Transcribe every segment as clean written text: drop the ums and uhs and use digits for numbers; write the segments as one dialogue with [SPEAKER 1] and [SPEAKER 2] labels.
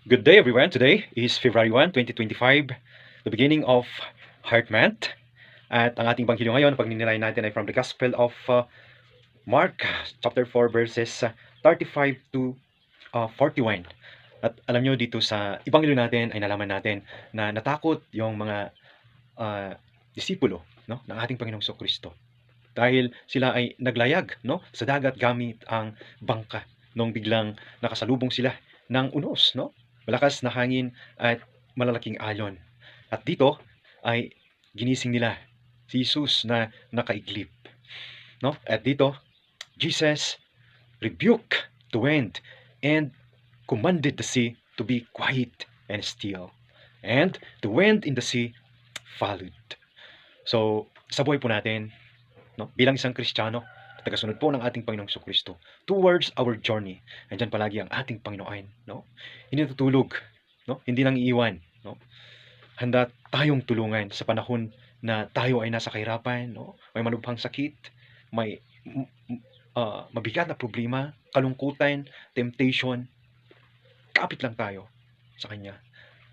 [SPEAKER 1] Good day, everyone. Today is February 1, 2025, the beginning of Heart Month. At ang ating banghilyo ngayon, pagninirayan natin ay from the Gospel of Mark, chapter 4, verses 35 to 41. At alam nyo, dito sa Ebanghelyo natin ay nalaman natin na natakot yung mga disipulo, no, ng ating Panginoong Kristo. Dahil sila ay naglayag, no, sa dagat gamit ang bangka nung biglang nakasalubong sila ng unos, no? Malakas na hangin at malalaking alon. At dito ay ginising nila si Jesus na nakaiglip, no? At dito, Jesus rebuked the wind and commanded the sea to be quiet and still. And the wind in the sea followed. So, sa buhay po natin, no, bilang isang Kristiyano, tagasunod po ng ating Panginoong Kristo towards our journey. Nandiyan palagi ang ating Panginoon, no? Hindi natutulog, no? Hindi nang iiwan, no? Handa tayong tulungan sa panahon na tayo ay nasa kahirapan, no? May malubhang sakit, may mabigat na problema, kalungkutan, temptation. Kapit lang tayo sa Kanya.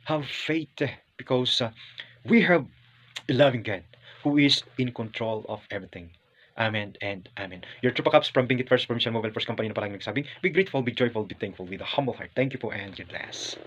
[SPEAKER 1] Have faith because we have a loving God who is in control of everything. Amen and amen. Your Trupa Cups from Bingit First Provincial Mobile First Company na parang nagsabing, be grateful, be joyful, be thankful with a humble heart. Thank you po and God bless.